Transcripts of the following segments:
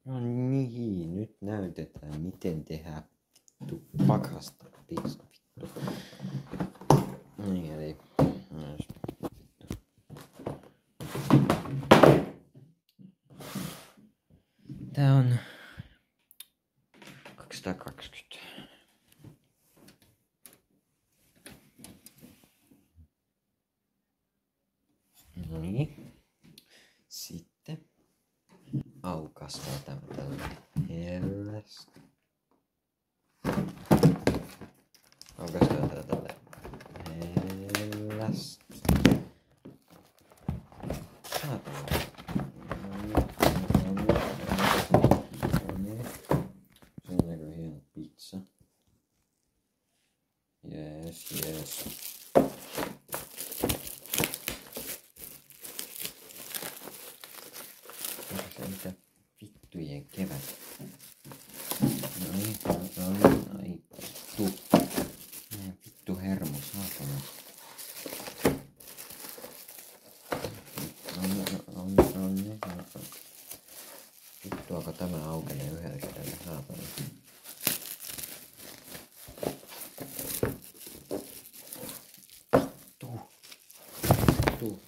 No niin, nyt näytetään miten tehdään vittu pakasta pizza vittu. Niin eli tää on 220. No niin. Sitten aukaistaan tämä tällä hellästi. Aukaistaan tätä tällä hellästi. Saatana. Sen näkö hieno pizza. Jees, jees. Mitä vittujen kevät. Ai, vittu hermo, saatana. Vittuako tämä aukenee yhdellä kädellä, saatana. Tuu.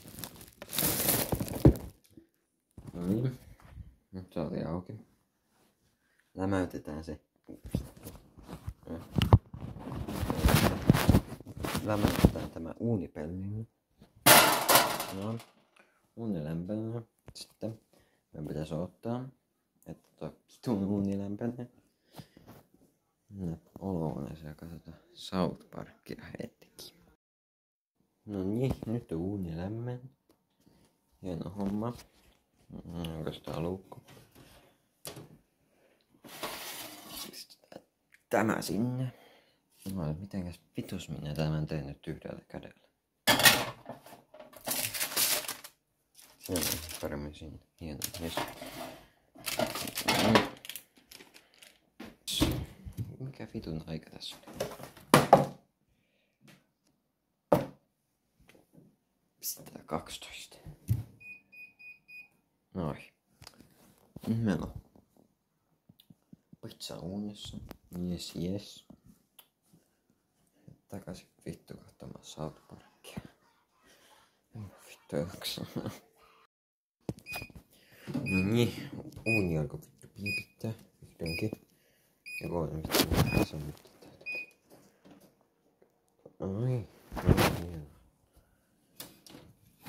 No niin. Nyt se oli auki. Lämäytetään se. Lämäytetään tämä uunipellillä. No, uuni lämpenee. Sitten meidän pitäisi odottaa, että tuo vitun uuni lämpenee. Mennään olohuoneeseen ja katsotaan South Parkia hetki. No niin, nyt on uuni lämmen. Hieno homma. Onko tää luukku? Tämä sinne. No, mitenkäs vitus minä tämän teen nyt yhdellä kädellä? Se on paremmin sinne. Hieno. Yes. Mikä vitun aika tässä on? Pistää 12. Noi. Meillä on pizza uunissa. Jes, jes. Takaisin vittu katsomaan South Parkia. Vittu jaksa. No niin, uuni alkoi vittu piipittää. Vihdoinkin. Ja voin vittu tässä on nyt. Ai.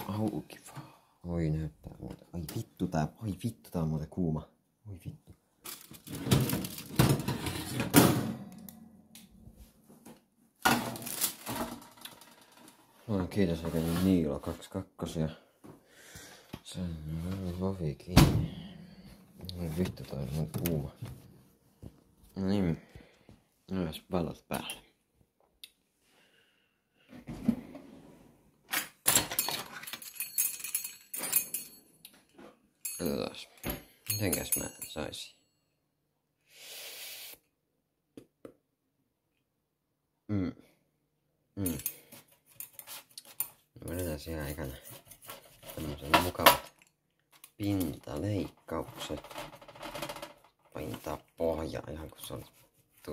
Auki vaan. Oi näyttää muuten. Ai vittu tää on muuten kuuma. Oi vittu. No kiitos oikein Niilo 22. Se on lovi kiinni. Oi vittu tää on kuuma. No niin. Myös valot päälle. Katsotaas. Mitenkäs mä saisin? Vedetään siihen aikana tämmösen mukavat pintaleikkaukset. Paintaa pohjaa ihan kun se on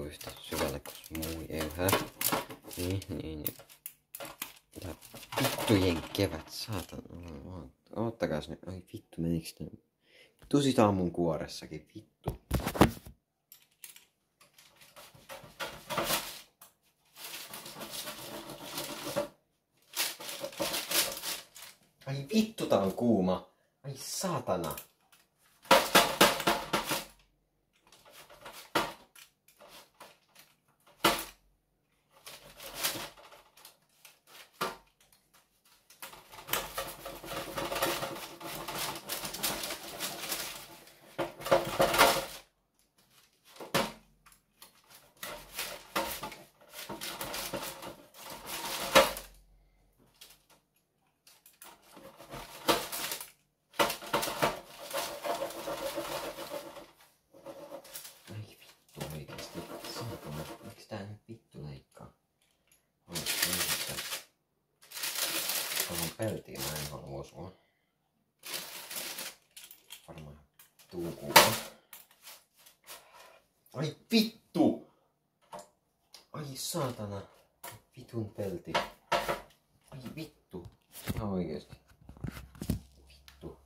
yhtä syvälle kuin muu yhä. Niin. Tää vittujen kevät, saatan. Oottakaas nyt. Ai vittu, meniks tää? Vittu sit aamun kuoressakin, vittu. Ai vittu, tää on kuuma. Ai saatana. Miksi tää nyt vittu leikkaa? Tuohon peltiin mä en halua osua. Varmaan tuukuu. Ai vittu! Ai saatana. Vitun pelti. Ai vittu. Ihan oikeesti. Vittu.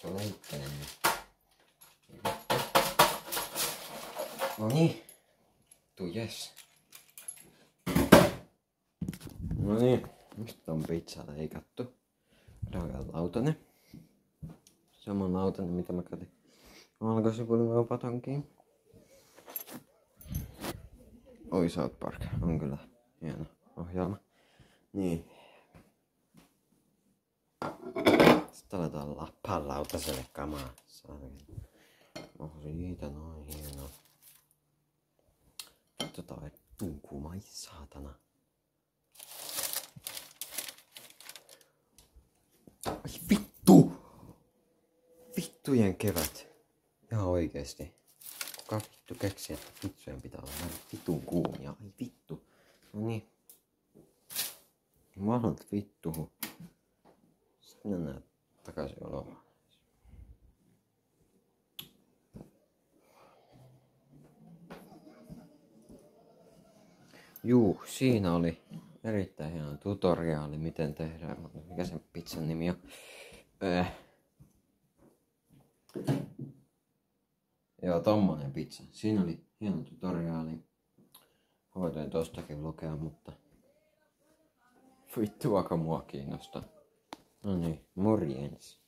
Se on leikkäinen nyt. Noniin. Vittu jes. Noniin. Mistä on pizza leikattu? Raaka lautanen. Sama lautanen mitä mä käytin valkosipulin patonkiin. Oi South Park. On kyllä hieno ohjelma. Niin. Sitten aletaan lappaa lautaselle kamaa. Oh siitä noin hieno. Katsotaan kuuma saatana. Ai vittu! Vittujen kevät. Ihan oikeesti. Kuka vittu keksii, että pizzojen pitää olla näin vitun kuumia? Ai vittu. No niin. Mahdolta vittuhu. Sitten mennään takaisin olohuoneeseen. Juu, siinä oli erittäin hieno tutoriaali, miten tehdään. Mikä sen pizzan nimi on? Joo, tommonen pizza. Siinä oli hieno tutoriaali. Voin tostakin lukea, mutta vittu, vaikka mua kiinnostaa. No niin, morjens.